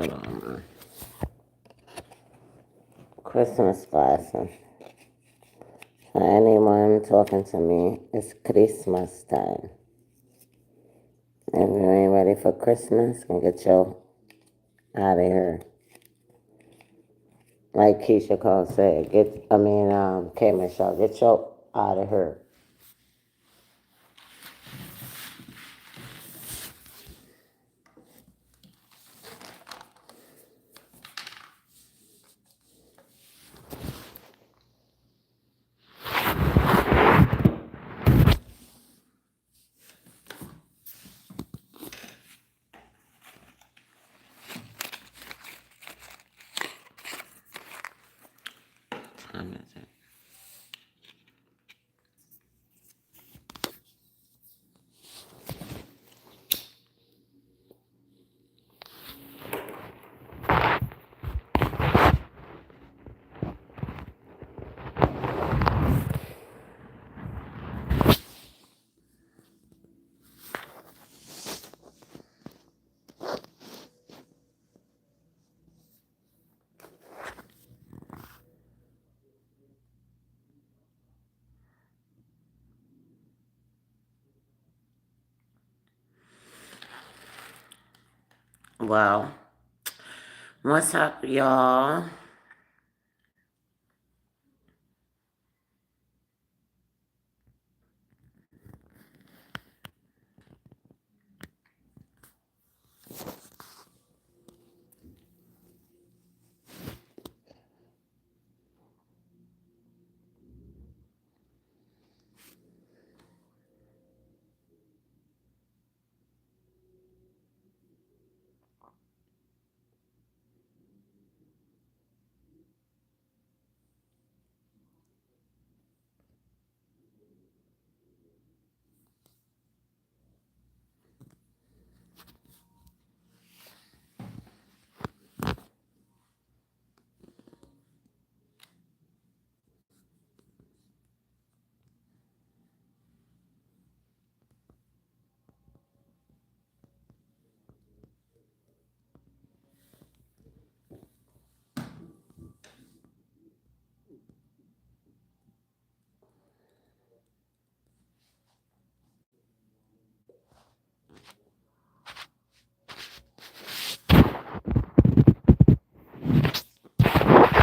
Hold on, man. Christmas blessing. For anyone talking to me, it's Christmas time. If you ain't ready for Christmas, then get your out of here. Like Keisha Cole said, K Michelle, get your out of here. Time is it? Well, what's up, y'all?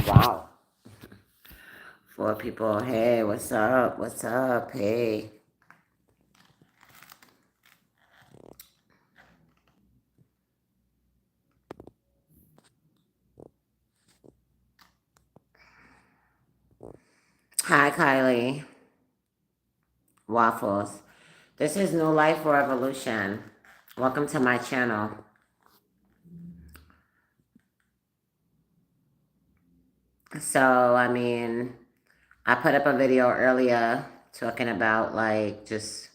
Wow. Four people, hey, what's up? What's up? Hey. Hi, Kylie. Waffles. This is New Life Revolution. Welcome to my channel. So, I put up a video earlier talking about like just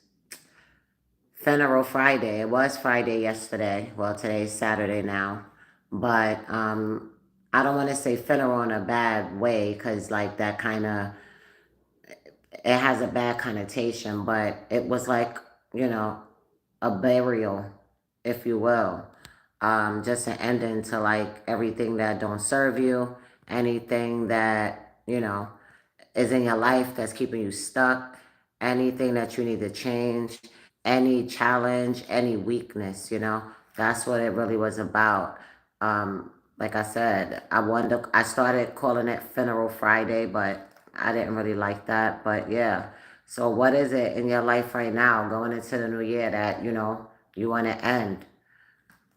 Funeral Friday. It was Friday yesterday. Well, today's Saturday now. But I don't want to say funeral in a bad way because like that kind of it has a bad connotation, but it was like, you know, a burial, if you will. Just an ending to like everything that don't serve you, anything that, is in your life that's keeping you stuck, anything that you need to change, any challenge, any weakness. That's what it really was about. Like I said, I started calling it Funeral Friday, but I didn't really like that. But yeah. So what is it in your life right now going into the new year that, you want to end?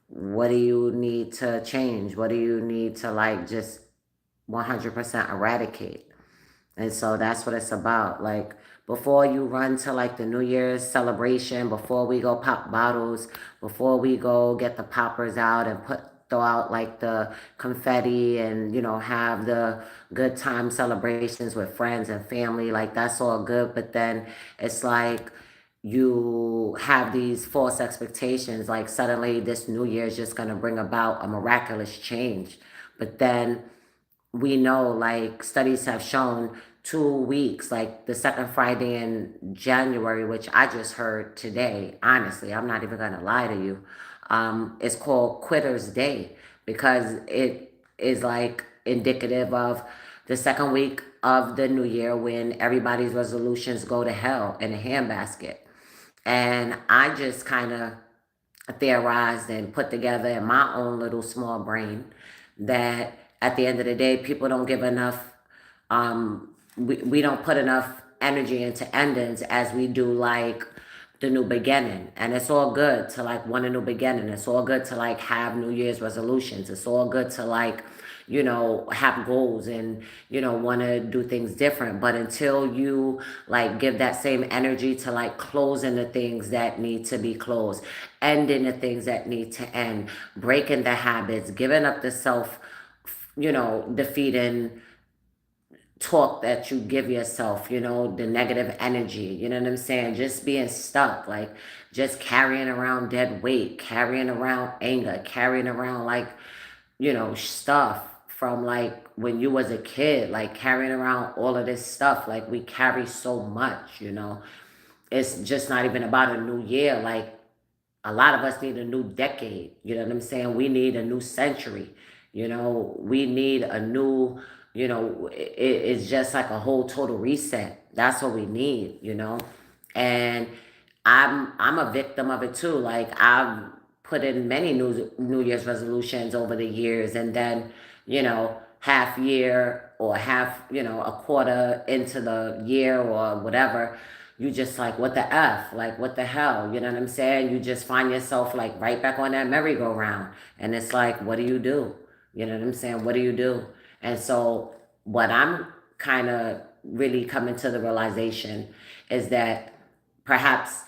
What do you need to change? What do you need to like just 100% eradicate? And so that's what it's about. Like before you run to like the New Year's celebration, before we go pop bottles, before we go get the poppers out and throw out like the confetti and have the good time celebrations with friends and family, like that's all good. But then it's like you have these false expectations, like suddenly this New Year is just gonna bring about a miraculous change. But then we know like studies have shown 2 weeks, like the second Friday in January, which I just heard today, honestly, I'm not even gonna lie to you. It's called Quitter's Day because it is like indicative of the second week of the new year when everybody's resolutions go to hell in a handbasket. And I just kind of theorized and put together in my own little small brain that at the end of the day, people don't give enough, we don't put enough energy into endings as we do like the new beginning. And it's all good to like want a new beginning. It's all good to like have New Year's resolutions. It's all good to like, have goals and, want to do things different. But until you like give that same energy to like closing the things that need to be closed, ending the things that need to end, breaking the habits, giving up the self, defeating talk that you give yourself, the negative energy, you know what I'm saying? Just being stuck, like just carrying around dead weight, carrying around anger, carrying around like, stuff from like when you was a kid, like carrying around all of this stuff. Like we carry so much. It's just not even about a new year. Like a lot of us need a new decade. You know what I'm saying? We need a new century. We need a new, it's just like a whole total reset. That's what we need. And I'm a victim of it too. Like I've put in many New Year's resolutions over the years, and then half year or half a quarter into the year or whatever, you just like what the f, like what the hell, you know what I'm saying? You just find yourself like right back on that merry-go-round, and it's like, what do you do? You know what I'm saying? What do you do? And so what I'm kind of really coming to the realization is that perhaps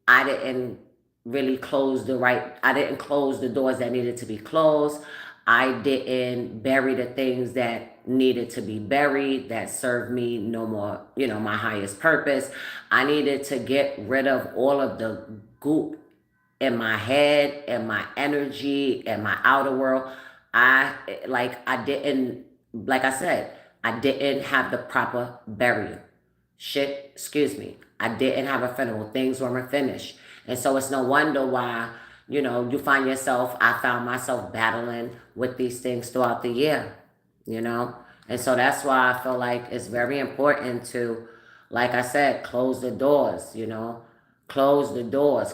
I didn't really I didn't close the doors that needed to be closed. I didn't bury the things that needed to be buried that served me no more, my highest purpose. I needed to get rid of all of the goop in my head and my energy and my outer world. I didn't, like I said, I didn't have the proper burial. Shit, excuse me. I didn't have a funeral. Things weren't finished. And so it's no wonder why, you find yourself, I found myself battling with these things throughout the year. And so that's why I feel like it's very important to, like I said, close the doors. Close the doors.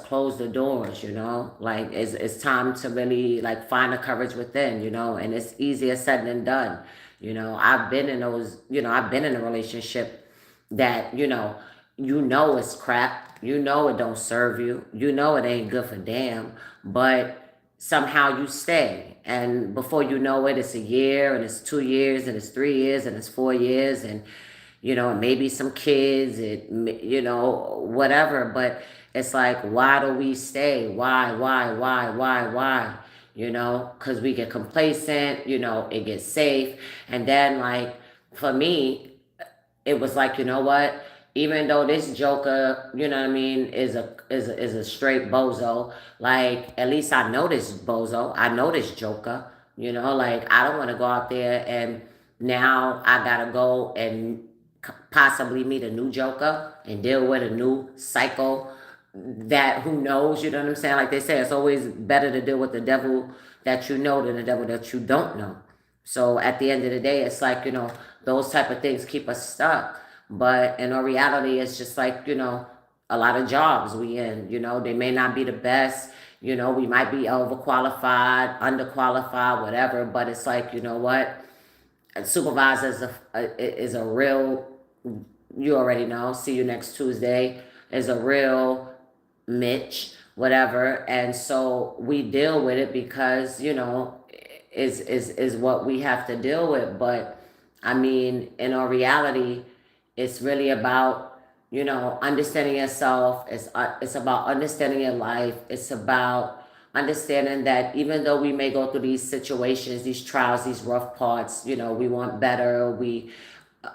Like it's time to really like find the courage within. And it's easier said than done. I've been in a relationship that it's crap, it don't serve you, it ain't good for damn, but somehow you stay, and before you know it, it's a year, and it's 2 years, and it's 3 years, and it's 4 years, and maybe some kids, whatever. But it's like, why do we stay? Why? Because we get complacent, it gets safe. And then, like, for me, it was like, you know what? Even though this Joker, what I mean, is a straight bozo, like at least I know this bozo. I know this Joker. Like I don't want to go out there and now I gotta go and possibly meet a new Joker and deal with a new psycho that who knows, you know what I'm saying? Like they say, it's always better to deal with the devil that you know than the devil that you don't know. So at the end of the day, it's like, those type of things keep us stuck. But in all reality, it's just like, a lot of jobs we in, they may not be the best, we might be overqualified, underqualified, whatever, but it's like, you know what? A supervisor is a real, you already know, see you next Tuesday, is a real Mitch, whatever. And so we deal with it because, is what we have to deal with. But I mean, in our reality, it's really about, understanding yourself. It's about understanding your life. It's about understanding that even though we may go through these situations, these trials, these rough parts, we want better. We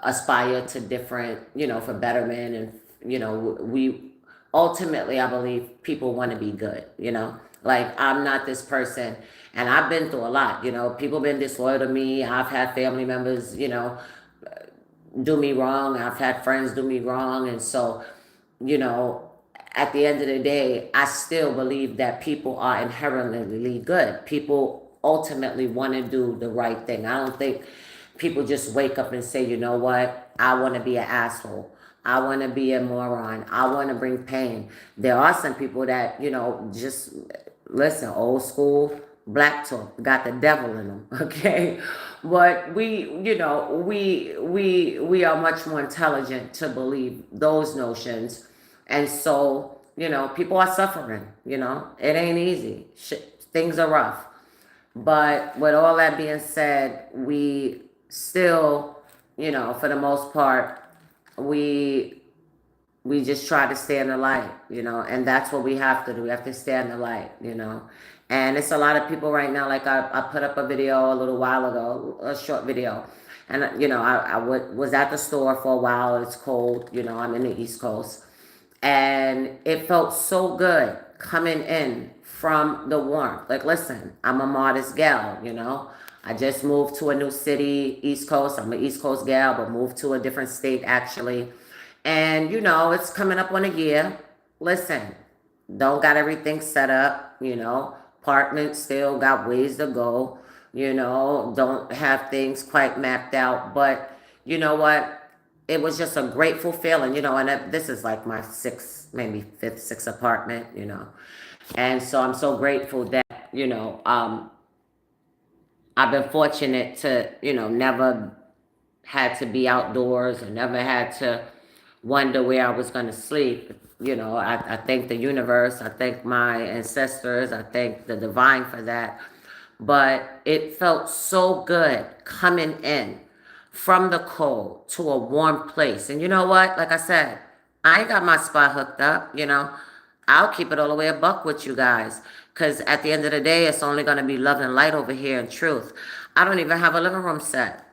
aspire to different, for betterment. And, we ultimately, I believe people want to be good. Like I'm not this person, and I've been through a lot. People been disloyal to me. I've had family members, do me wrong. I've had friends do me wrong. And so, you know, at the end of the day, I still believe that people are inherently good. People ultimately want to do the right thing. I don't think people just wake up and say, you know what, I want to be an asshole. I want to be a moron. I want to bring pain. There are some people that, just listen, old school black talk, got the devil in them, okay? But we are much more intelligent to believe those notions. And so, people are suffering, it ain't easy. Things are rough. But with all that being said, we still, for the most part, we we just try to stay in the light, and that's what we have to do. We have to stay in the light. And it's a lot of people right now, like I put up a video a little while ago, a short video. And, was at the store for a while. It's cold, I'm in the East Coast. And it felt so good coming in from the warmth. Like, listen, I'm a modest gal, I just moved to a new city, East Coast. I'm an East Coast gal, but moved to a different state actually. And, it's coming up on a year. Listen, don't got everything set up, Apartment still got ways to go, don't have things quite mapped out. But you know what? It was just a grateful feeling, and this is like my sixth, maybe fifth, sixth apartment. And so I'm so grateful that, I've been fortunate to, never had to be outdoors or never had to wonder where I was going to sleep. I thank the universe. I thank my ancestors. I thank the divine for that. But it felt so good coming in from the cold to a warm place. And you know what? Like I said, I ain't got my spot hooked up. I'll keep it all the way a buck with you guys. Because at the end of the day, it's only going to be love and light over here and truth. I don't even have a living room set.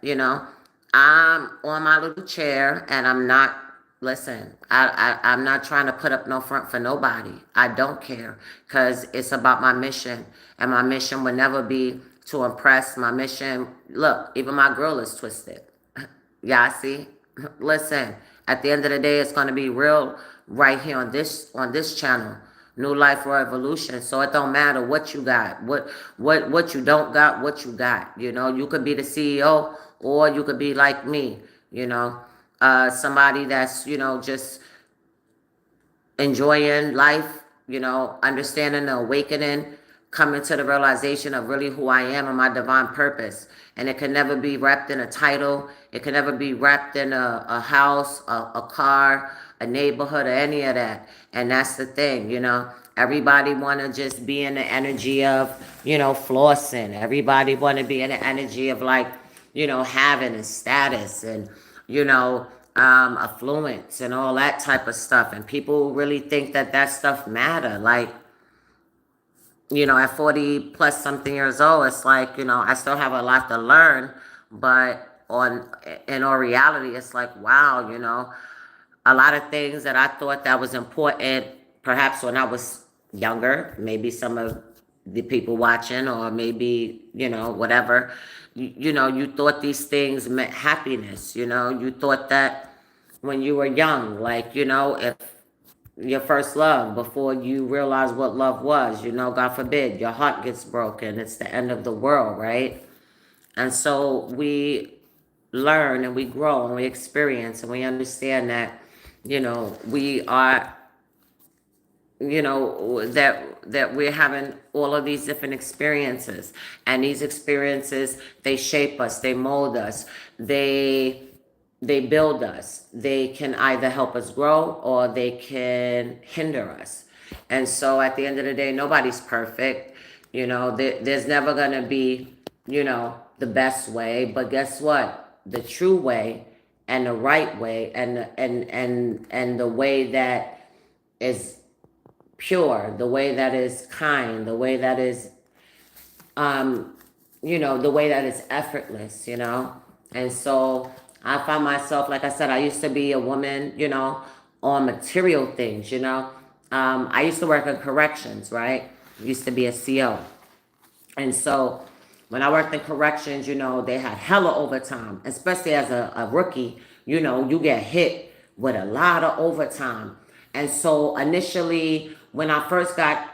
I'm on my little chair and I'm not, listen, I'm not trying to put up no front for nobody. I don't care because it's about my mission. And my mission would never be to impress. My mission, look, even my grill is twisted. Y'all see? Listen, at the end of the day, it's going to be real right here on this channel. New Life or Evolution. So it don't matter what you got, what you don't got, what you got. You could be the CEO or you could be like me, somebody that's, just enjoying life, understanding the awakening, coming to the realization of really who I am and my divine purpose. And it can never be wrapped in a title. It can never be wrapped in a house, a car, a neighborhood, or any of that. And that's the thing, Everybody want to just be in the energy of, flossing. Everybody want to be in the energy of like, having a status and, affluence and all that type of stuff. And people really think that stuff matter. Like, at 40 plus something years old, it's like, I still have a lot to learn, but in all reality, it's like, wow, a lot of things that I thought that was important, perhaps when I was younger, maybe some of the people watching, or maybe, whatever, you thought these things meant happiness, you thought that when you were young, like, if your first love, before you realize what love was, God forbid, your heart gets broken. It's the end of the world, right? And so we learn and we grow and we experience and we understand that, we are, that we're having all of these different experiences. And these experiences, they shape us, they mold us, they build us. They can either help us grow or they can hinder us. And so at the end of the day, nobody's perfect. There's never going to be, the best way. But guess what? The true way and the right way and the way that is pure, the way that is kind, the way that is the way that is effortless. And so I found myself, like I said, I used to be a woman, on material things. I used to work in corrections, right? Used to be a CO. And so when I worked in corrections, they had hella overtime, especially as a rookie, you get hit with a lot of overtime. And so initially, when I first got,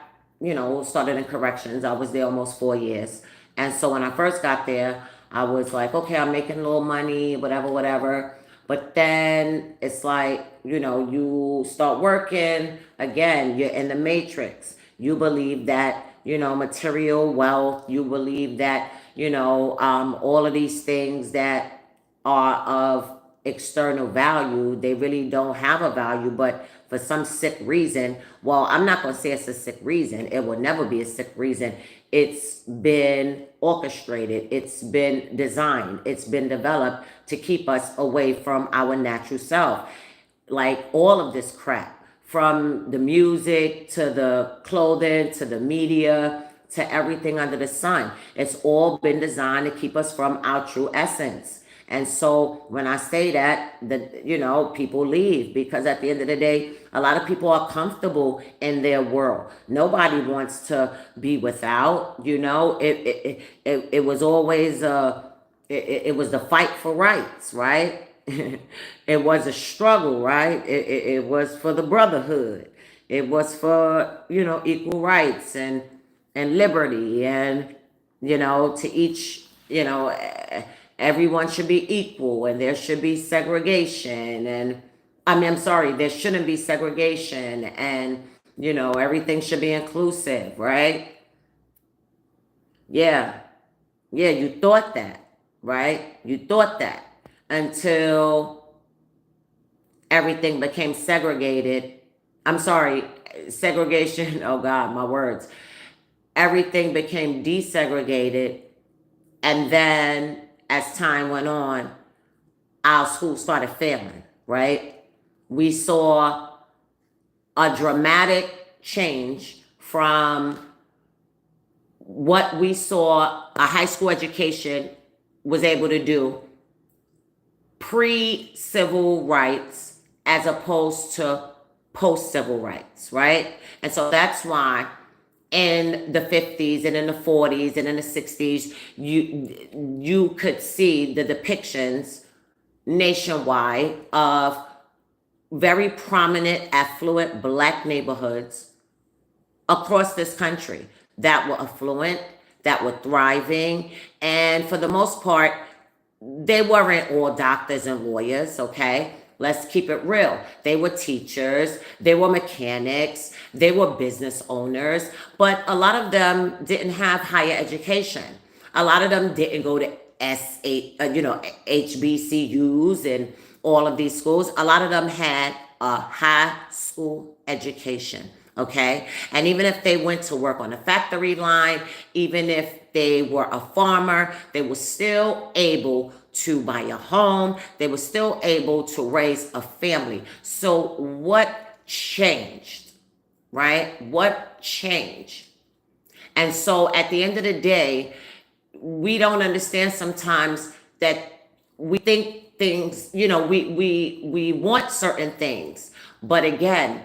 started in corrections, I was there almost 4 years. And so when I first got there, I was like, okay, I'm making a little money, whatever, whatever. But then it's like, you start working again, you're in the matrix. You believe that, material wealth, you believe that, all of these things that are of external value, they really don't have a value, but for some sick reason, well, I'm not going to say it's a sick reason. It will never be a sick reason. It's been orchestrated. It's been designed. It's been developed to keep us away from our natural self. Like all of this crap, from the music to the clothing to the media to everything under the sun. It's all been designed to keep us from our true essence. And so when I say that, people leave because at the end of the day, a lot of people are comfortable in their world. Nobody wants to be without, it was always, it was the fight for rights, right? It was a struggle, right? It was for the brotherhood. It was for, equal rights and liberty and, to each, everyone should be equal and there should be segregation and, I'm sorry, there shouldn't be segregation and, everything should be inclusive, right? Yeah. Yeah, you thought that, right? You thought that until everything became segregated. I'm sorry, segregation, oh God, my words. Everything became desegregated. And then as time went on, our school started failing, right? We saw a dramatic change from what we saw a high school education was able to do pre-civil rights as opposed to post-civil rights, right? And so that's why in the 50s and in the 40s and in the 60s, you could see the depictions nationwide of very prominent, affluent black neighborhoods across this country that were affluent, that were thriving, and for the most part, they weren't all doctors and lawyers, okay? Let's keep it real. They were teachers, they were mechanics, they were business owners, but a lot of them didn't have higher education. A lot of them didn't go to HBCUs and all of these schools. A lot of them had a high school education. Okay. And even if they went to work on a factory line, even if they were a farmer, they were still able to buy a home. They were still able to raise a family. So what changed, right? What changed? And so at the end of the day, we don't understand sometimes that we think things, we want certain things. But again,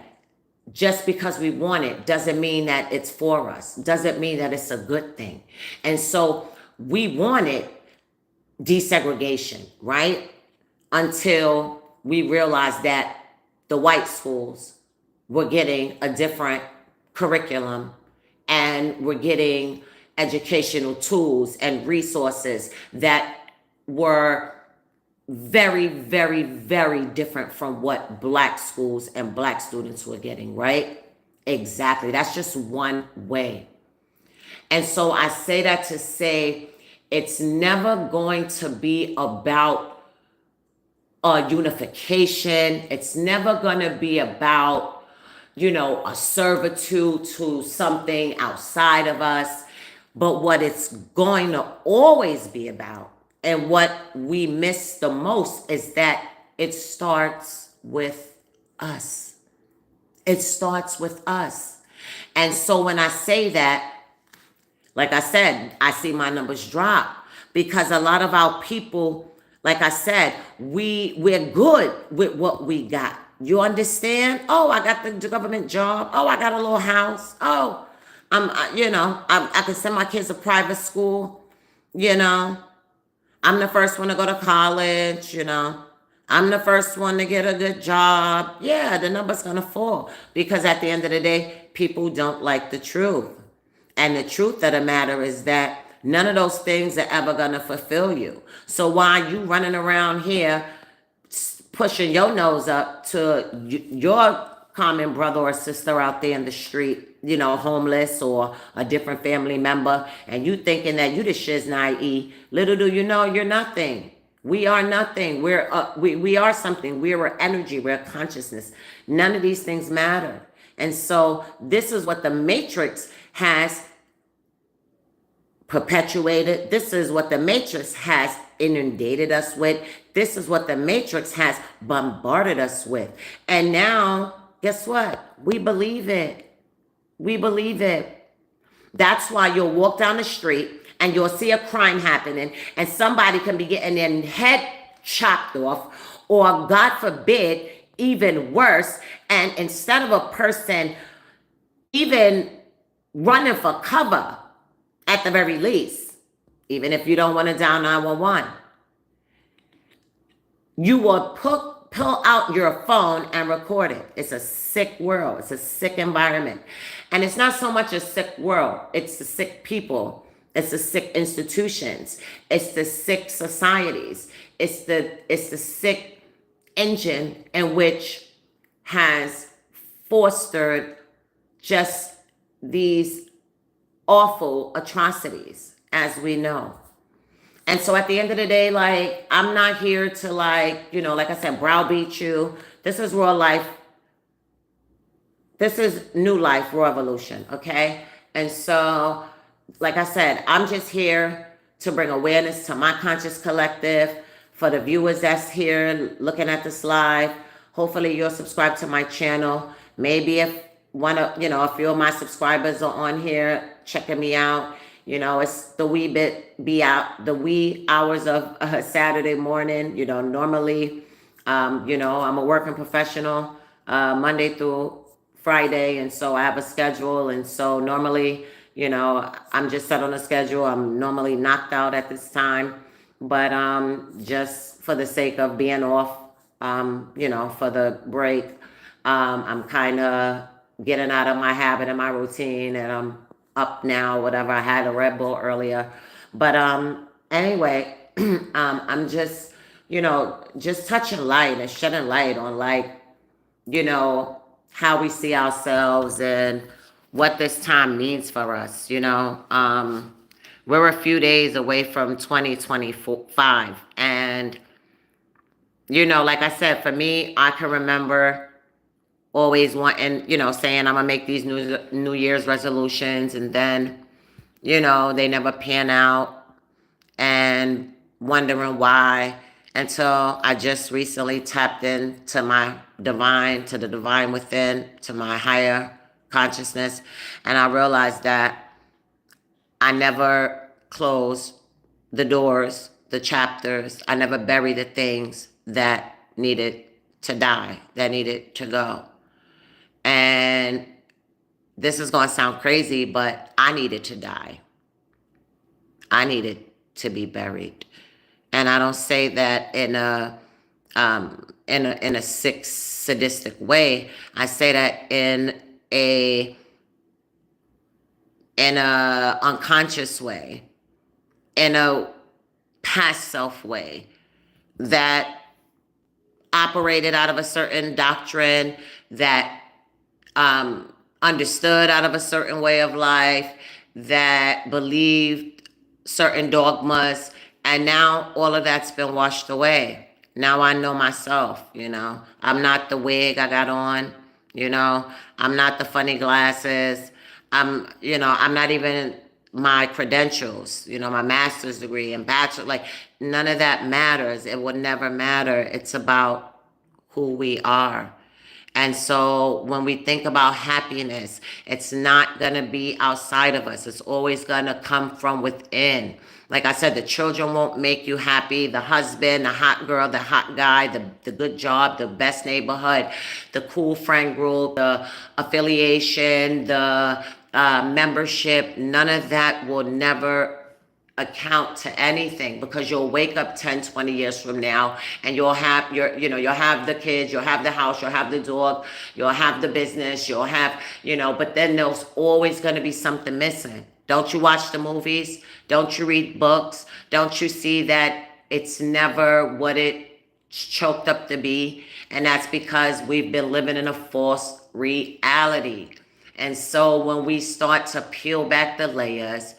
just because we want it doesn't mean that it's for us, doesn't mean that it's a good thing. And so we wanted desegregation, right? Until we realized that the white schools were getting a different curriculum and were getting educational tools and resources that were very, very, very different from what black schools and black students were getting, right? Exactly. That's just one way. And so I say that to say it's never going to be about unification. It's never going to be about, a servitude to something outside of us. But what it's going to always be about, and what we miss the most, is that it starts with us. It starts with us. And so when I say that, like I said, I see my numbers drop because a lot of our people, like I said, we're good with what we got. You understand? Oh, I got the government job. Oh, I got a little house. Oh, I can send my kids to private school. I'm the first one to go to college. I'm the first one to get a good job. Yeah, the number's gonna fall because at the end of the day, people don't like the truth. And the truth of the matter is that None of those things are ever going to fulfill you. So why are you running around here pushing your nose up to your common brother or sister out there in the street, homeless or a different family member, and you thinking that you the shiznai? Little do you know, you're nothing. We are nothing. We are something. We're an energy. We're a consciousness. None of these things matter. And so this is what the matrix has perpetuated. This is what the matrix has inundated us with. This is what the matrix has bombarded us with. And now, guess what? We believe it. We believe it. That's why you'll walk down the street and you'll see a crime happening and somebody can be getting their head chopped off, or God forbid, even worse. And instead of a person even running for cover, at the very least, even if you don't want to dial 911, you will pull out your phone and record it. It's a sick world. It's a sick environment. And it's not so much a sick world. It's the sick people. It's the sick institutions. It's the sick societies. It's the sick engine in which has fostered just these awful atrocities, as we know. And so at the end of the day, like, I'm not here to, like I said, browbeat you. This is raw life. This is new life, raw evolution, okay? And so, like I said, I'm just here to bring awareness to my conscious collective. For the viewers that's here looking at this live, hopefully you'll subscribe to my channel. Maybe if a few of my subscribers are on here checking me out, it's the wee hours of Saturday morning. Normally, I'm a working professional, Monday through Friday. And so I have a schedule. And so normally, I'm just set on a schedule. I'm normally knocked out at this time, but, just for the sake of being off, for the break, I'm kind of getting out of my habit and my routine, and I'm up now, whatever. I had a Red Bull earlier. But anyway, I'm just, just touching light and shedding light on, like, how we see ourselves and what this time means for us, we're a few days away from 2025. And, like I said, for me, I can remember always wanting, saying I'm gonna make these New Year's resolutions, and then, they never pan out, and wondering why, until I just recently tapped into the divine within, to my higher consciousness, and I realized that I never closed the doors, the chapters. I never buried the things that needed to die, that needed to go. And this is going to sound crazy, but I needed to die. I needed to be buried. And I don't say that in a sick, sadistic way. I say that in a unconscious way, in a past self way, that operated out of a certain doctrine, that understood out of a certain way of life, that believed certain dogmas, and now all of that's been washed away. Now I know myself, I'm not the wig I got on, I'm not the funny glasses, I'm not even my credentials, my master's degree and bachelor, like, none of that matters. It will never matter. It's about who we are. And so when we think about happiness, it's not going to be outside of us. It's always going to come from within. Like I said, the children won't make you happy. The husband, the hot girl, the hot guy, the good job, the best neighborhood, the cool friend group, the affiliation, the membership, none of that will never account to anything, because you'll wake up 10, 20 years from now and you'll have you'll have the kids, you'll have the house, you'll have the dog, you'll have the business, you'll have, but then there's always going to be something missing. Don't you watch the movies? Don't you read books? Don't you see that it's never what it's choked up to be? And that's because we've been living in a false reality. And so when we start to peel back the layers,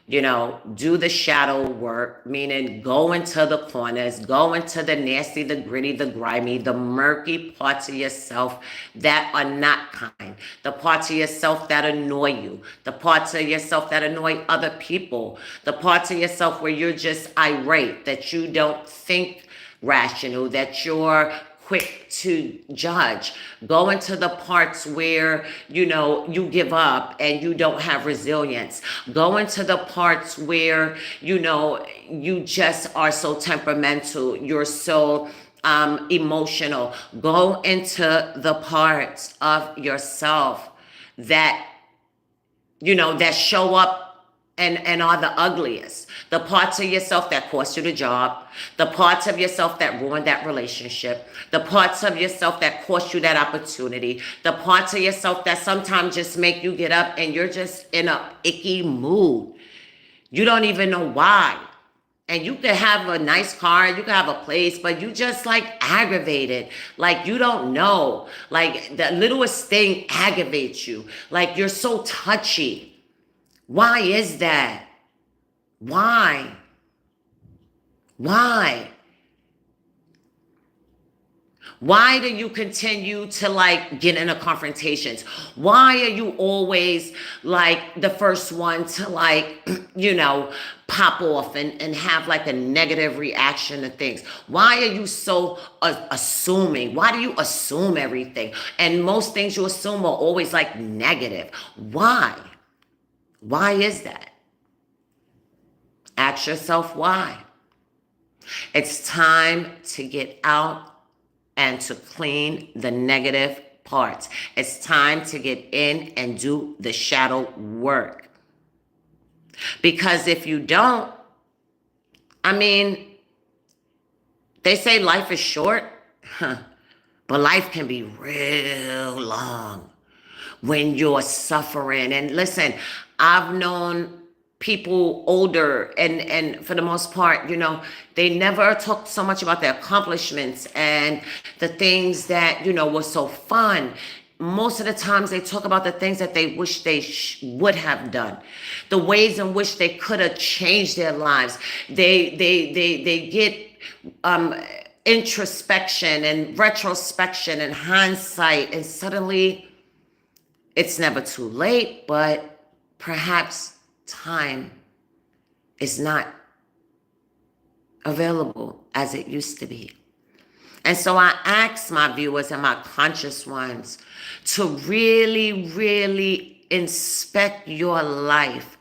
do the shadow work, meaning go into the corners, go into the nasty, the gritty, the grimy, the murky parts of yourself that are not kind, the parts of yourself that annoy you, the parts of yourself that annoy other people, the parts of yourself where you're just irate, that you don't think rational, that you're quick to judge. Go into the parts where, you give up and you don't have resilience. Go into the parts where, you just are so temperamental. You're so emotional. Go into the parts of yourself that, that show up and are the ugliest. The parts of yourself that cost you the job, the parts of yourself that ruined that relationship, the parts of yourself that cost you that opportunity, the parts of yourself that sometimes just make you get up and you're just in a icky mood. You don't even know why. And you could have a nice car, you could have a place, but you just like aggravated. Like you don't know. Like the littlest thing aggravates you. Like you're so touchy. Why is that? Why? Why? Why do you continue to like get into confrontations? Why are you always like the first one to like, pop off and have like a negative reaction to things? Why are you so assuming? Why do you assume everything? And most things you assume are always like negative. Why? Why is that? Ask yourself why. It's time to get out and to clean the negative parts. It's time to get in and do the shadow work. Because if you don't, they say life is short, but life can be real long when you're suffering. And listen, I've known people older and for the most part, they never talked so much about their accomplishments and the things that, were so fun. Most of the times they talk about the things that they wish they would have done, the ways in which they could have changed their lives. They get introspection and retrospection and hindsight, and suddenly it's never too late, but perhaps time is not available as it used to be. And so I ask my viewers and my conscious ones to really, really inspect your life.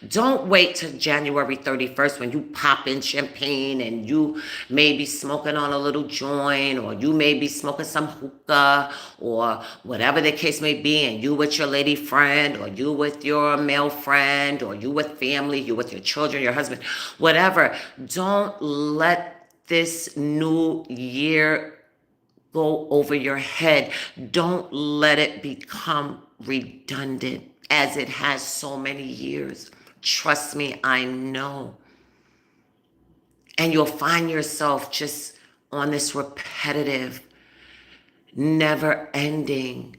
Don't wait till January 31st when you pop in champagne and you may be smoking on a little joint, or you may be smoking some hookah, or whatever the case may be, and you with your lady friend, or you with your male friend, or you with family, you with your children, your husband, whatever. Don't let this new year go over your head. Don't let it become redundant as it has so many years. Trust me, I know. And you'll find yourself just on this repetitive, never-ending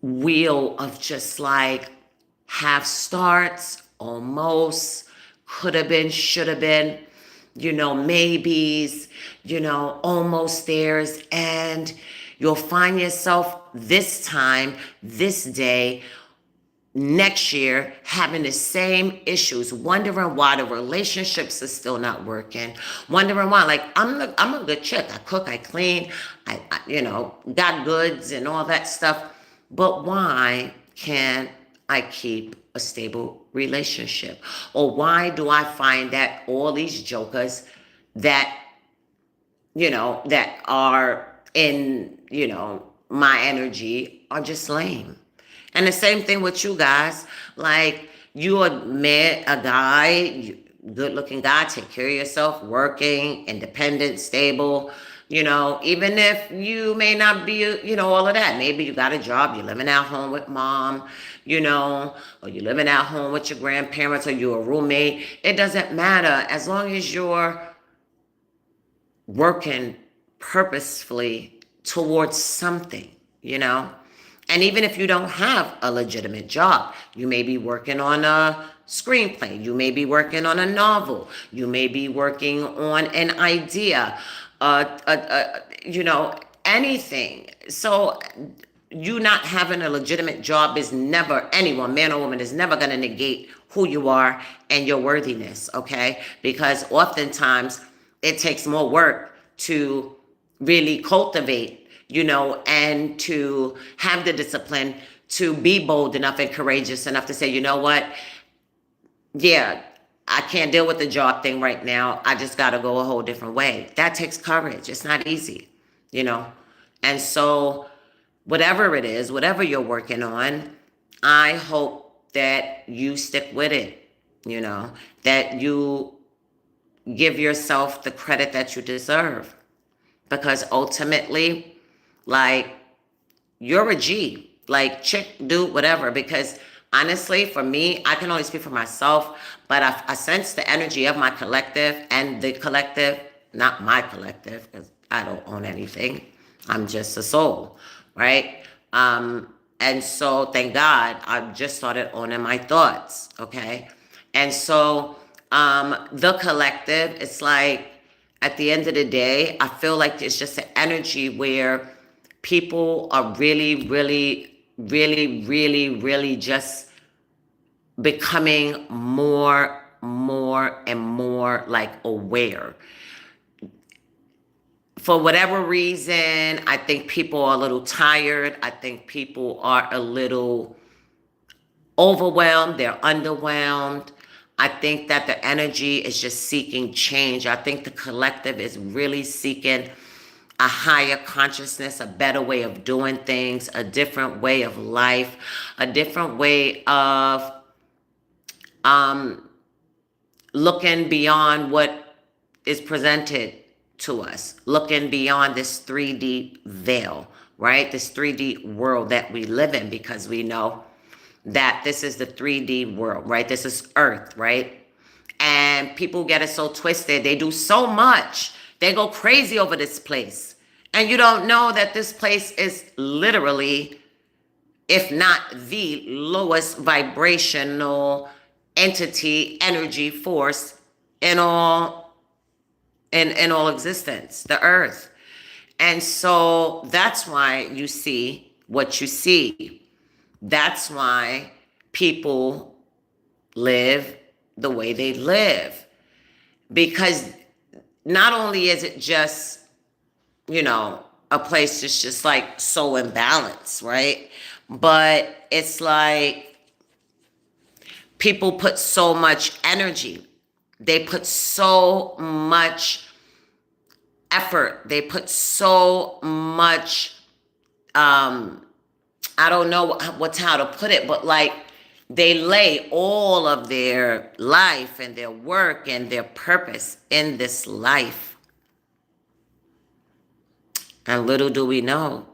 wheel of just like half starts, almost, could have been, should have been, maybes, almost there's, and you'll find yourself this time, this day, next year, having the same issues, wondering why the relationships are still not working, wondering why, like, I'm a good chick, I cook, I clean, I got goods and all that stuff, but why can't I keep a stable relationship? Or why do I find that all these jokers that, that are in, my energy are just lame? And the same thing with you guys. Like, you are met a guy, good looking guy, take care of yourself, working, independent, stable, Even if you may not be, all of that. Maybe you got a job, you're living at home with mom, or you're living at home with your grandparents, or you're a roommate. It doesn't matter as long as you're working purposefully towards something, you know? And even if you don't have a legitimate job, you may be working on a screenplay, you may be working on a novel, you may be working on an idea, anything. So you not having a legitimate job is never, anyone, man or woman, is never going to negate who you are and your worthiness, okay? Because oftentimes it takes more work to really cultivate, and to have the discipline to be bold enough and courageous enough to say, you know what? Yeah, I can't deal with the job thing right now. I just got to go a whole different way. That takes courage. It's not easy, you know? And so, whatever it is, whatever you're working on, I hope that you stick with it, that you give yourself the credit that you deserve. Because ultimately, like, you're a G, like, chick, dude, whatever. Because honestly, for me, I can only speak for myself, but I sense the energy of my collective, and the collective, not my collective, because I don't own anything. I'm just a soul, right? And so thank God I just started owning my thoughts, okay? And so the collective, it's like, at the end of the day, I feel like it's just an energy where people are really, really, really, really, really just becoming more and more like aware. For whatever reason, I think people are a little tired. I think people are a little overwhelmed. They're underwhelmed. I think that the energy is just seeking change. I think the collective is really seeking a higher consciousness, a better way of doing things, a different way of life, a different way of looking beyond what is presented to us, looking beyond this 3D veil, right? This 3D world that we live in, because we know that this is the 3D world, right? This is Earth, right? And people get it so twisted. They do so much. They go crazy over this place. And you don't know that this place is literally, if not the lowest vibrational entity, energy, force in all in all existence, the earth. And so that's why you see what you see. That's why people live the way they live. Because not only is it just, a place that's just like so imbalanced, right? But it's like people put so much energy. They put so much effort. They put so much, I don't know how to put it, but like, they lay all of their life and their work and their purpose in this life. And little do we know,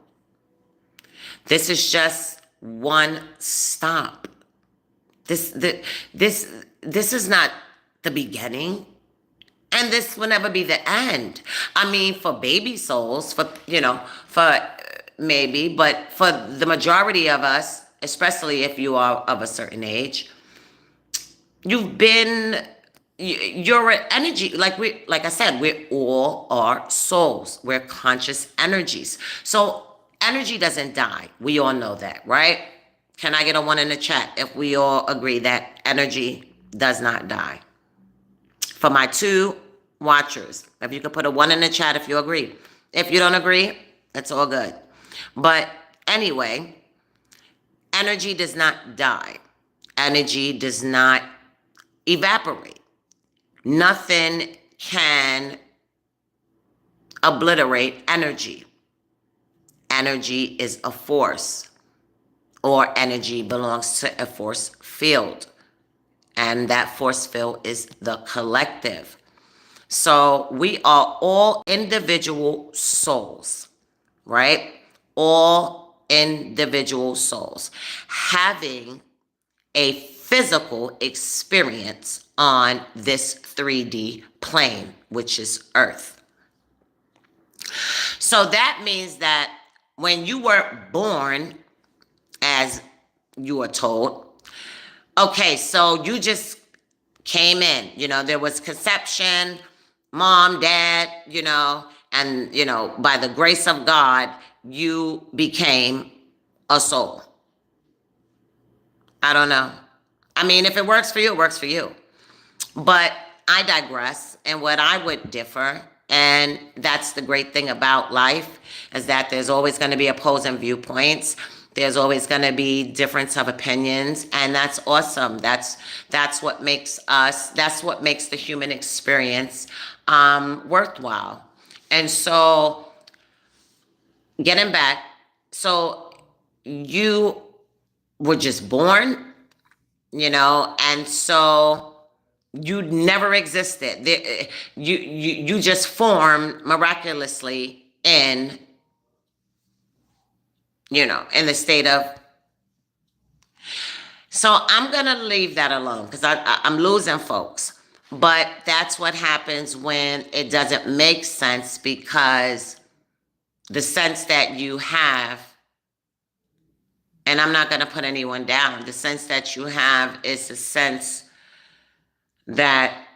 this is just one stop. This is not the beginning, and this will never be the end. I mean, for baby souls, for maybe, but for the majority of us, especially if you are of a certain age, you're an energy. Like I said, we all are souls. We're conscious energies. So energy doesn't die. We all know that, right? Can I get a 1 in the chat if we all agree that energy does not die? For my 2 watchers, if you could put a 1 in the chat if you agree. If you don't agree, it's all good. But anyway, energy does not die. Energy does not evaporate. Nothing can obliterate energy. Energy is a force, or energy belongs to a force field. And that force field is the collective. So we are all individual souls, right? All individual souls having a physical experience on this 3D plane, which is Earth. So that means that when you were born, as you were told, okay, so you just came in, there was conception, mom, dad, and, by the grace of God, you became a soul. I don't know. I mean, if it works for you, it works for you. But I digress, and what I would differ, and that's the great thing about life, is that there's always going to be opposing viewpoints. There's always going to be difference of opinions, and that's awesome. That's what makes us. That's what makes the human experience worthwhile. And so, getting back, so you were just born, and so you never existed. You just formed miraculously in the state of. So I'm gonna leave that alone because I'm losing folks. But that's what happens when it doesn't make sense, because the sense that you have, and I'm not gonna put anyone down, the sense that you have is a sense that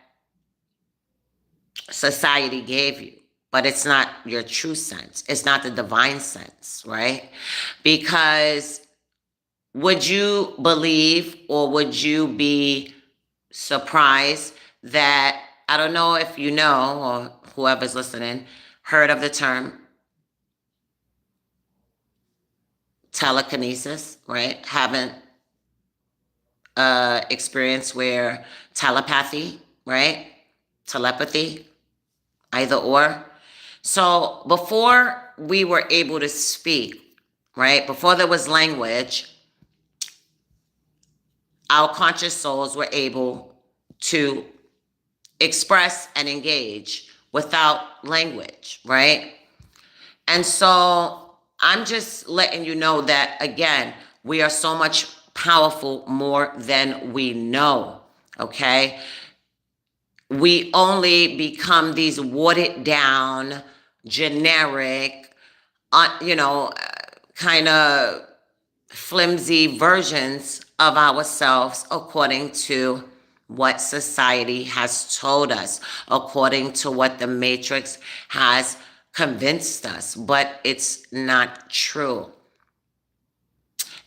society gave you, but it's not your true sense. It's not the divine sense, right? Because would you believe, or would you be surprised that, I don't know if you know, or whoever's listening, heard of the term telekinesis, right? Haven't experience where telepathy, right? Telepathy, either or. So before we were able to speak, right? Before there was language, our conscious souls were able to express and engage without language, right? And so I'm just letting you know that, again, we are so much powerful more than we know, okay? We only become these watered down, generic, kind of flimsy versions of ourselves according to what society has told us, according to what the Matrix has convinced us, but it's not true.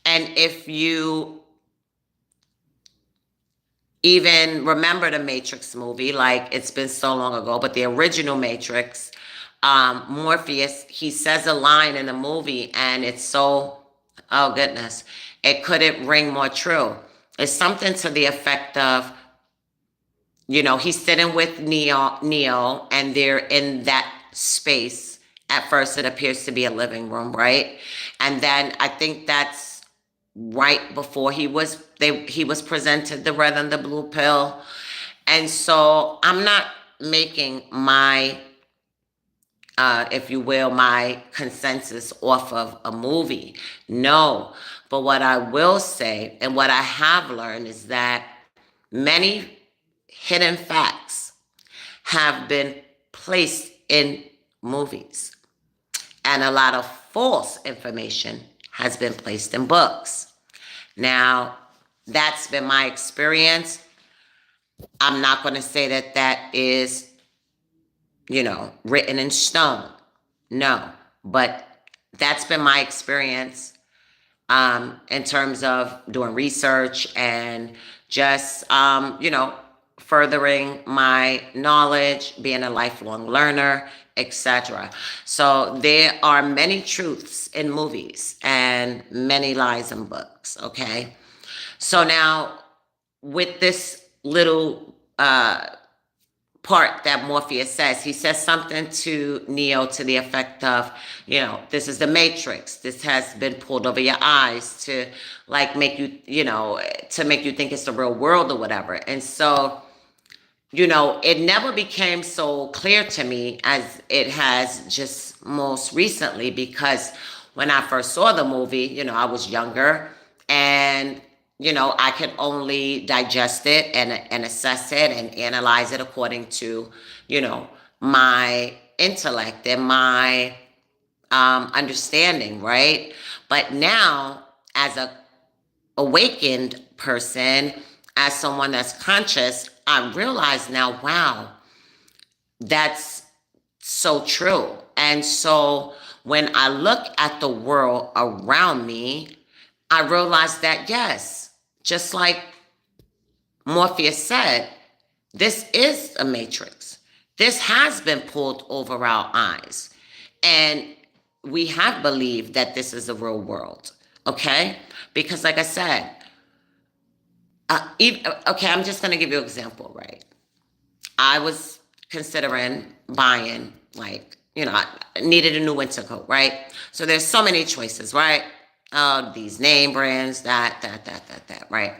And if you even remember the Matrix movie, like, it's been so long ago, but the original Matrix, Morpheus, he says a line in the movie, and it's so, oh goodness, it couldn't ring more true. It's something to the effect of, he's sitting with Neo, and they're in that space. At first, it appears to be a living room, right? And then I think that's right before he was presented the red and the blue pill. And so I'm not making my, if you will, my consensus off of a movie. No. But what I will say, and what I have learned, is that many hidden facts have been placed in movies, and a lot of false information has been placed in books. Now, that's been my experience. I'm not going to say that that is, written in stone. No, but that's been my experience, in terms of doing research and just, furthering my knowledge, being a lifelong learner, etc. So there are many truths in movies and many lies in books, okay? So now, with this little part that Morpheus says, he says something to Neo to the effect of, this is the Matrix. This has been pulled over your eyes to, like, make you, to make you think it's the real world or whatever. And so it never became so clear to me as it has just most recently, because when I first saw the movie, I was younger, and I could only digest it and assess it and analyze it according to, my intellect and my understanding, right? But now, as a awakened person, as someone that's conscious, I realize now, wow, that's so true. And so when I look at the world around me, I realize that, yes, just like Morpheus said, this is a matrix. This has been pulled over our eyes. And we have believed that this is the real world. Okay? Because, like I said, okay, I'm just going to give you an example, right? I was considering buying, like, I needed a new winter coat, right? So there's so many choices, right? These name brands, that, right?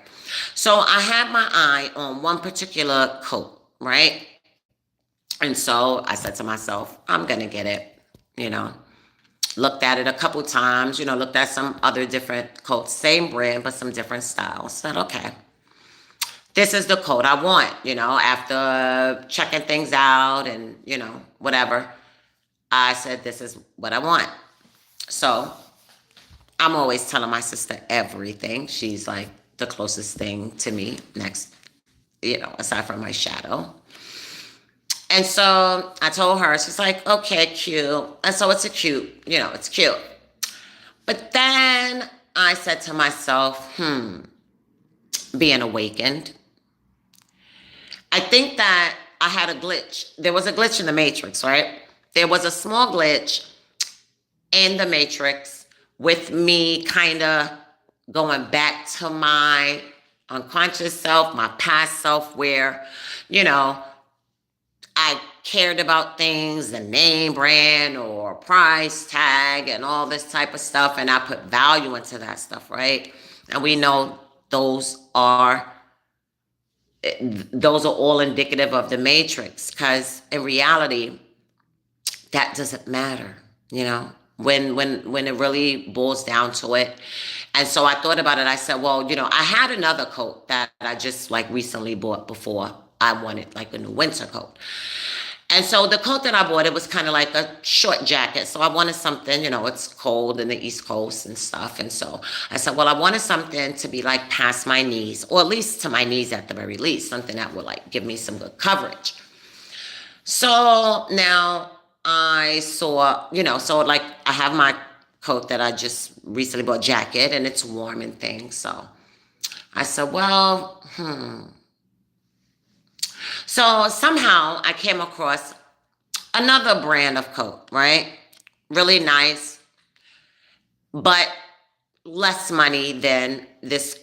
So I had my eye on one particular coat, right? And so I said to myself, I'm going to get it, you know. Looked at it a couple times, looked at some other different coats, same brand, but some different styles. Said, okay, this is the coat I want, after checking things out and, whatever. I said, this is what I want. So I'm always telling my sister everything. She's like the closest thing to me next, aside from my shadow. And so I told her, she's like, okay, cute. And so it's it's cute. But then I said to myself, being awakened, I think that I had a glitch. There was a glitch in the matrix, right? There was a small glitch in the matrix with me kind of going back to my unconscious self, my past self, where, I cared about things, the name brand or price tag and all this type of stuff. And I put value into that stuff, right? And we know those are those are all indicative of the matrix, because in reality that doesn't matter, when it really boils down to it. And so I thought about it. I said, well, I had another coat that I just like recently bought before I wanted like a new winter coat. And so the coat that I bought, it was kind of like a short jacket. So I wanted something, it's cold in the East Coast and stuff. And so I said, well, I wanted something to be like past my knees, or at least to my knees at the very least, something that would like give me some good coverage. So now I saw, so like I have my coat that I just recently bought, jacket, and it's warm and things. So I said, well, So somehow I came across another brand of coat, right? Really nice, but less money than this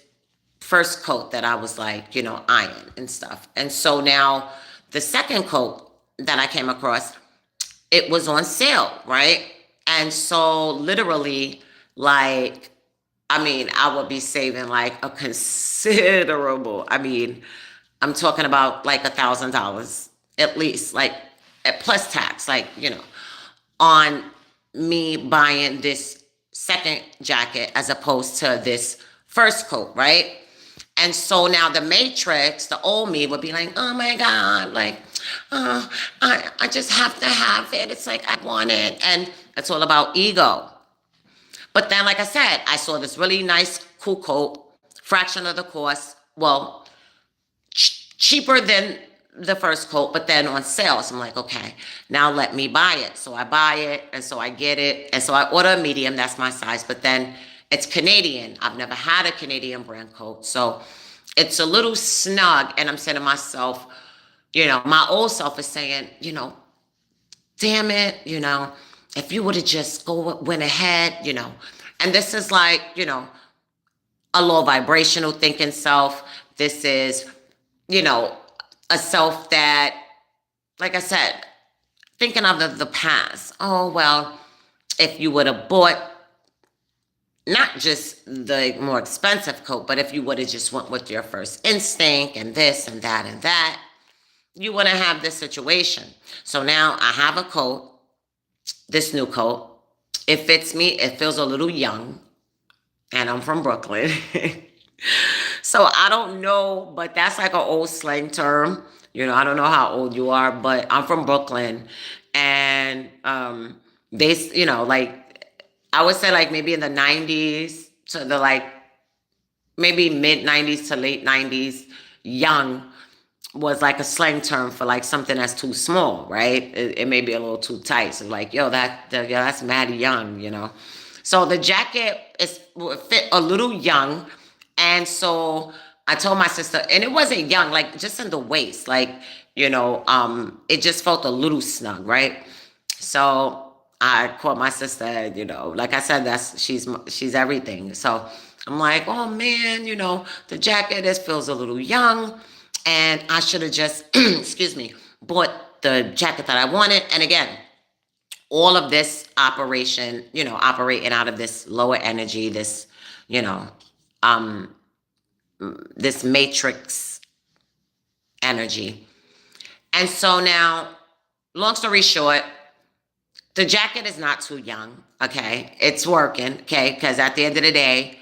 first coat that I was like, eyeing and stuff. And so now the second coat that I came across, it was on sale, right? And so literally, like, I would be saving like a considerable, I'm talking about like $1,000 at least, like plus tax, like, on me buying this second jacket as opposed to this first coat, right? And so now the matrix, the old me would be like, oh my God, like, I just have to have it. It's like, I want it. And it's all about ego. But then, like I said, I saw this really nice, cool coat, fraction of the cost. Well, cheaper than the first coat, but then on sale. So I'm like, okay, now let me buy it. So I buy it, and so I get it. And so I order a medium, that's my size, but then it's Canadian. I've never had a Canadian brand coat. So it's a little snug. And I'm saying to myself, my old self is saying, damn it, if you would have just went ahead, and this is like, a low vibrational thinking self. This is, a self that, like I said, thinking of the past. Oh, well, if you would have bought not just the more expensive coat, but if you would have just went with your first instinct and this and that and that, you wouldn't have this situation. So now I have a coat, this new coat. It fits me. It feels a little young, and I'm from Brooklyn. So I don't know, but that's like an old slang term. I don't know how old you are, but I'm from Brooklyn, and like I would say like maybe in the '90s to the like maybe mid '90s to late '90s, young was like a slang term for like something that's too small, right? It may be a little too tight. So like, that's mad young. So the jacket is fit a little young, and so I told my sister, and it wasn't young, like just in the waist, like it just felt a little snug, right? So I called my sister, like I said, she's everything. So I'm like, oh man, the jacket this feels a little young, and I should have just, excuse me, bought the jacket that I wanted. And again, all of this operation, operating out of this lower energy, you know, um, this matrix energy. And so now, long story short, the jacket is not too young, okay? It's working, okay? Because at the end of the day,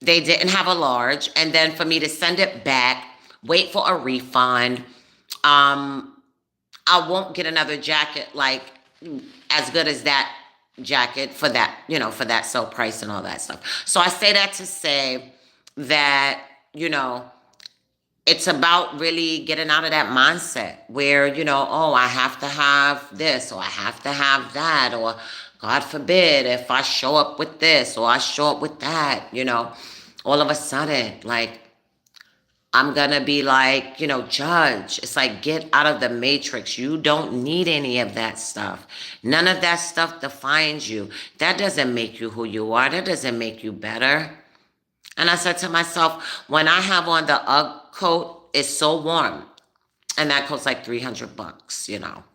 they didn't have a large. And then for me to send it back, wait for a refund, I won't get another jacket like as good as that jacket for that, for that sale price and all that stuff. So I say that to say that, it's about really getting out of that mindset where, oh, I have to have this or I have to have that, or God forbid if I show up with this or I show up with that, all of a sudden, like, I'm gonna be like, judge. It's like, get out of the matrix. You don't need any of that stuff. None of that stuff defines you. That doesn't make you who you are. That doesn't make you better. And I said to myself, when I have on the UGG coat, it's so warm. And that coat's like $300.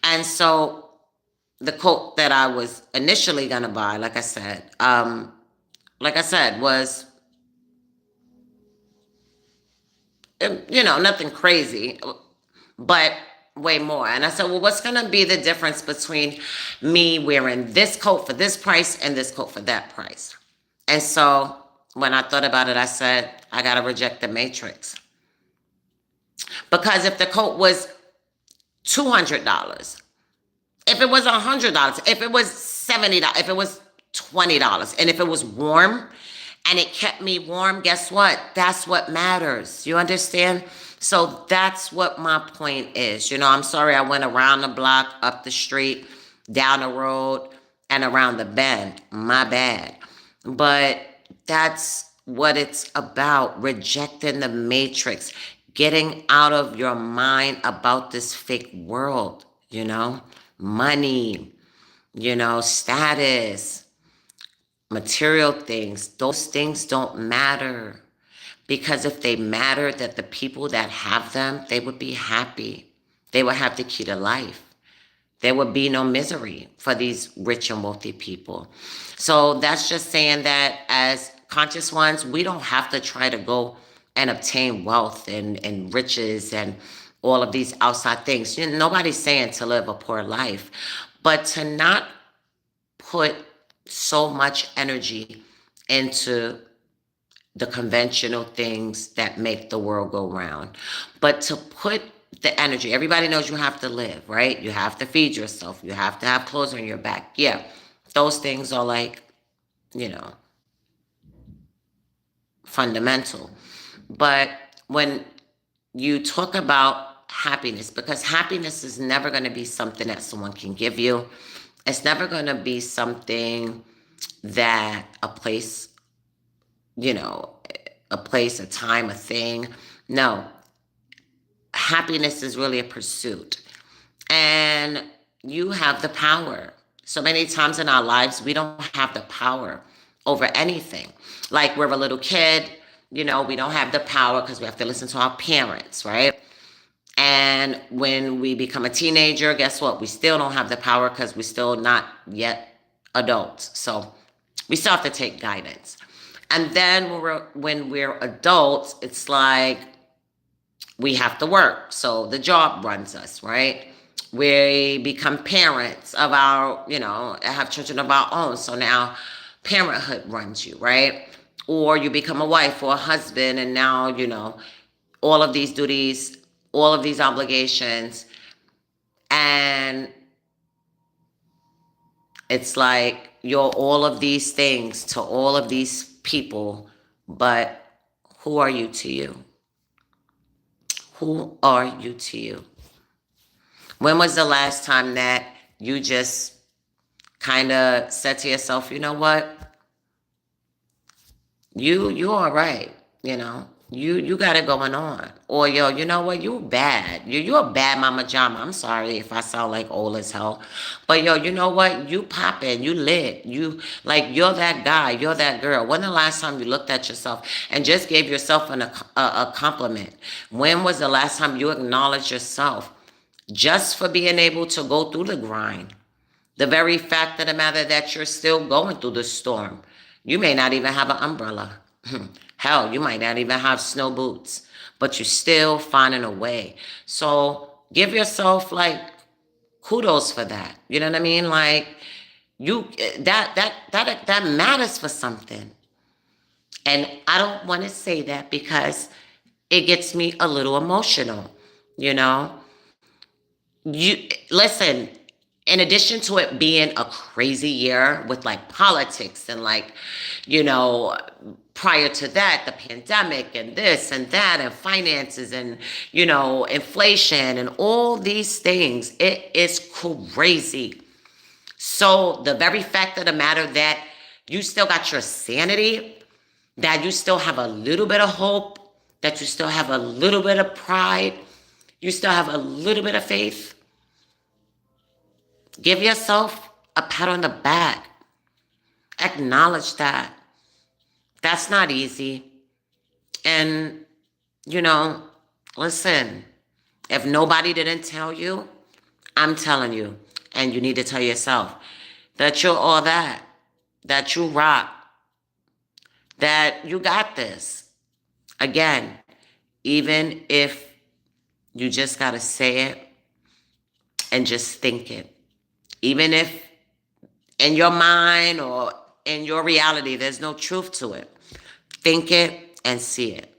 And so the coat that I was initially gonna buy, like I said, was nothing crazy, but way more. And I said, well, what's gonna be the difference between me wearing this coat for this price and this coat for that price? And so when I thought about it, I said, I gotta reject the matrix. Because if the coat was $200, if it was $100, if it was $70, if it was $20, and if it was warm and it kept me warm, guess what? That's what matters. You understand? So that's what my point is. I'm sorry I went around the block, up the street, down the road, and around the bend. My bad. But that's what it's about, rejecting the matrix, getting out of your mind about this fake world, money, status, material things. Those things don't matter. Because if they mattered, that the people that have them, they would be happy. They would have the key to life. There would be no misery for these rich and wealthy people. So that's just saying that as conscious ones, we don't have to try to go and obtain wealth and riches and all of these outside things. Nobody's saying to live a poor life, but to not put so much energy into the conventional things that make the world go round, but to put the energy. Everybody knows you have to live, right? You have to feed yourself. You have to have clothes on your back. Yeah, those things are like, you know, fundamental. But when you talk about happiness, because happiness is never going to be something that someone can give you, it's never going to be something that a place, a place, a time, a thing. No, happiness is really a pursuit. And you have the power. So many times in our lives, we don't have the power over anything. Like we're a little kid, we don't have the power because we have to listen to our parents, right? And when we become a teenager, guess what? We still don't have the power because we're still not yet adults. So we still have to take guidance. And then when we're adults, it's like we have to work. So the job runs us, right? We become parents of our, have children of our own. So now parenthood runs you, right? Or you become a wife or a husband, and now, all of these duties, all of these obligations. And it's like you're all of these things to all of these people, but who are you to you? Who are you to you? When was the last time that you just kind of said to yourself, you know what? You all right, You got it going on. Or yo, you know what? You bad. You a bad mama jama. I'm sorry if I sound like old as hell. But yo, you know what? You popping, you lit. You're that guy, you're that girl. When the last time you looked at yourself and just gave yourself a compliment? When was the last time you acknowledged yourself just for being able to go through the grind? The very fact of the matter that you're still going through the storm. You may not even have an umbrella. Hell, you might not even have snow boots, but you're still finding a way. So give yourself like kudos for that. You know what I mean? Like you that matters for something. And I don't want to say that because it gets me a little emotional, you know? You listen, in addition to it being a crazy year with like politics and like, you know, prior to that, the pandemic and this and that and finances and, inflation and all these things, it is crazy. So the very fact of the matter that you still got your sanity, that you still have a little bit of hope, that you still have a little bit of pride, you still have a little bit of faith, give yourself a pat on the back. Acknowledge that. That's not easy. And, you know, listen, if nobody didn't tell you, I'm telling you. And you need to tell yourself that you're all that you rock, that you got this. Again, even if you just got to say it and just think it. Even if in your mind or in your reality, there's no truth to it. Think it and see it.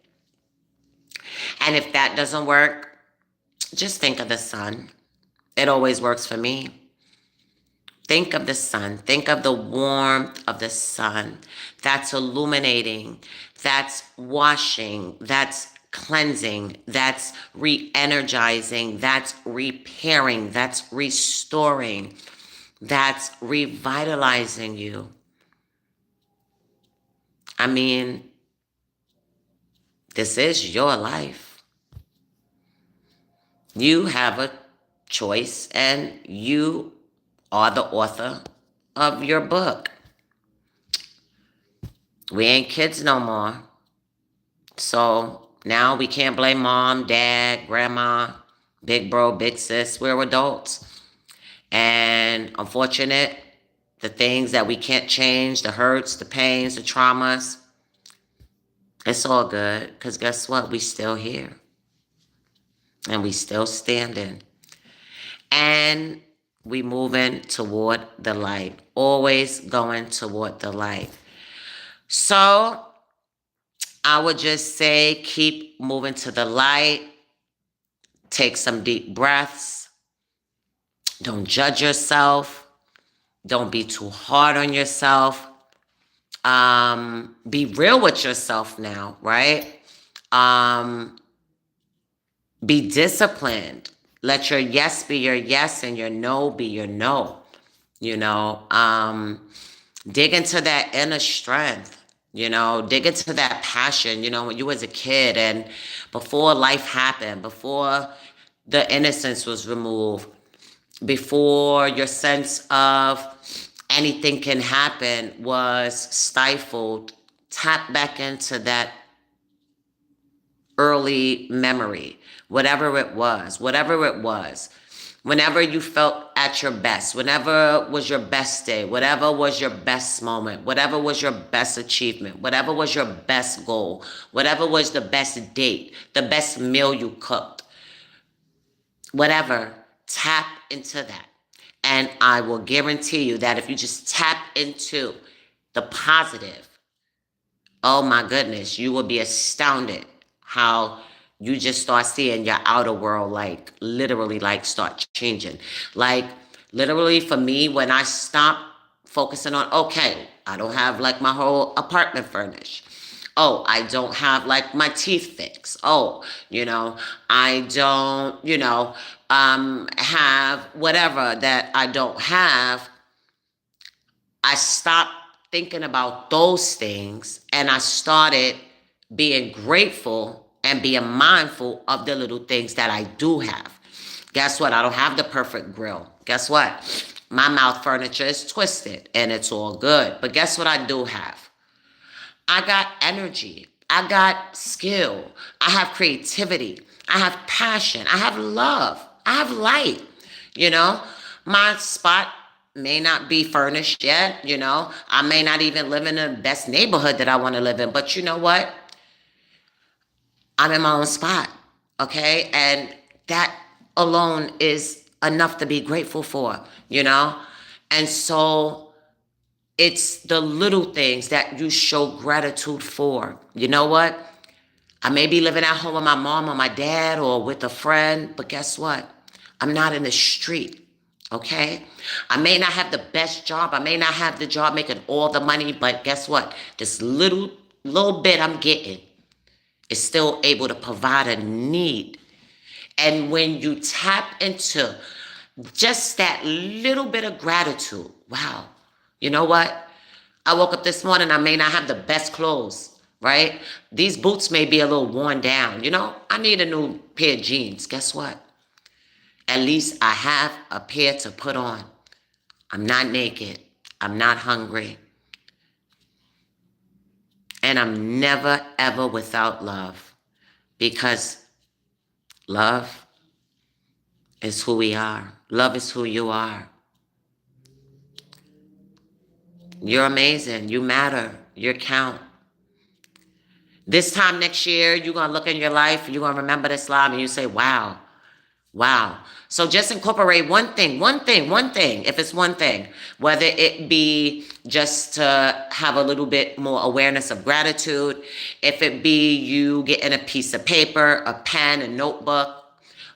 And if that doesn't work, just think of the sun. It always works for me. Think of the sun. Think of the warmth of the sun that's illuminating, that's washing, that's cleansing, that's re-energizing, that's repairing, that's restoring, that's revitalizing you. I mean, this is your life. You have a choice and you are the author of your book. We ain't kids no more. So now we can't blame mom, dad, grandma, big bro, big sis. We're adults. And unfortunate, the things that we can't change, the hurts, the pains, the traumas, it's all good. Because guess what? We still here. And we still standing. And we moving toward the light. Always going toward the light. So I would just say keep moving to the light. Take some deep breaths. Don't judge yourself. Don't be too hard on yourself. Be real with yourself now, right? Be disciplined. Let your yes be your yes and your no be your no. Dig into that inner strength. Dig into that passion, when you was a kid and before life happened, before the innocence was removed, before your sense of anything can happen was stifled. Tap back into that early memory, whatever it was, Whenever you felt at your best, whenever was your best day, whatever was your best moment, whatever was your best achievement, whatever was your best goal, whatever was the best date, the best meal you cooked, whatever, tap into that. And I will guarantee you that if you just tap into the positive, oh my goodness, you will be astounded how you just start seeing your outer world like literally like start changing. Like literally for me, when I stop focusing on, okay, I don't have like my whole apartment furnished. Oh, I don't have like my teeth fixed. Oh, I don't, have whatever that I don't have. I stopped thinking about those things and I started being grateful and being mindful of the little things that I do have. Guess what? I don't have the perfect grill. Guess what? My mouth furniture is twisted and it's all good. But guess what I do have? I got energy. I got skill. I have creativity. I have passion. I have love. I have light. You know, my spot may not be furnished yet. I may not even live in the best neighborhood that I want to live in. But you know what? I'm in my own spot. Okay. And that alone is enough to be grateful for. And so it's the little things that you show gratitude for. You know what? I may be living at home with my mom or my dad or with a friend, but guess what? I'm not in the street, okay? I may not have the best job. I may not have the job making all the money, but guess what? This little bit I'm getting is still able to provide a need. And when you tap into just that little bit of gratitude, wow, you know what? I woke up this morning, I may not have the best clothes, right? These boots may be a little worn down. I need a new pair of jeans. Guess what? At least I have a pair to put on. I'm not naked. I'm not hungry. And I'm never, ever without love. Because love is who we are. Love is who you are. You're amazing. You matter. You count. This time next year, you're going to look in your life, you're going to remember this live, and you say, wow, wow. So just incorporate one thing, if it's one thing, whether it be just to have a little bit more awareness of gratitude, if it be you getting a piece of paper, a pen, a notebook,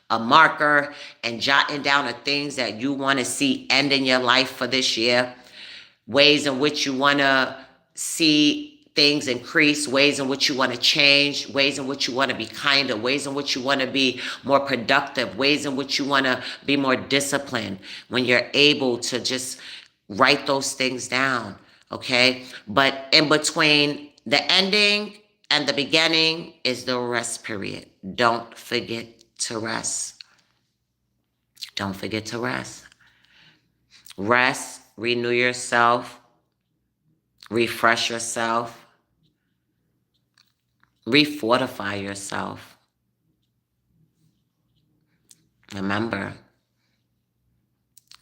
a marker, and jotting down the things that you want to see end in your life for this year, ways in which you want to see things increase, ways in which you want to change, ways in which you want to be kinder, ways in which you want to be more productive, ways in which you want to be more disciplined. When you're able to just write those things down, okay? But in between the ending and the beginning is the rest period. Don't forget to rest. Don't forget to rest. Rest, renew yourself, refresh yourself, refortify yourself. Remember,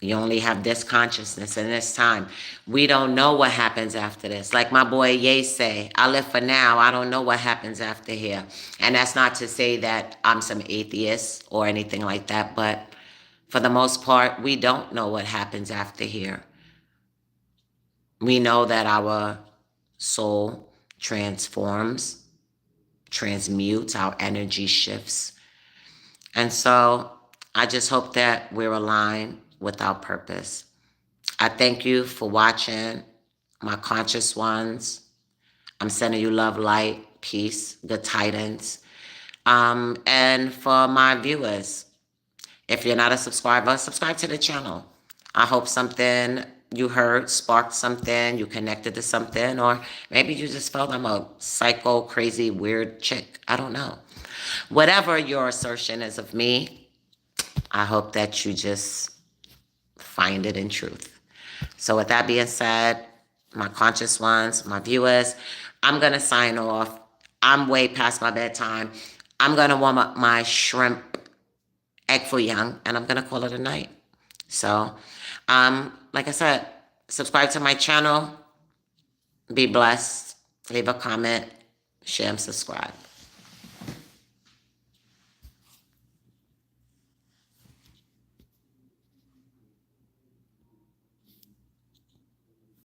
you only have this consciousness and this time. We don't know what happens after this. Like my boy Ye say, I live for now. I don't know what happens after here. And that's not to say that I'm some atheist or anything like that, but for the most part, we don't know what happens after here. We know that our soul transforms, transmutes, our energy shifts. And so I just hope that we're aligned with our purpose. I thank you for watching, my conscious ones. I'm sending you love, light, peace, good tidings. And for my viewers, if you're not a subscriber, subscribe to the channel. I hope something you heard sparked something, you connected to something, or maybe you just felt I'm a psycho, crazy, weird chick. I don't know. Whatever your assertion is of me, I hope that you just find it in truth. So with that being said, my conscious ones, my viewers, I'm going to sign off. I'm way past my bedtime. I'm going to warm up my shrimp egg foo young, and I'm gonna call it a night. So, like I said, subscribe to my channel. Be blessed. Leave a comment. Share and subscribe.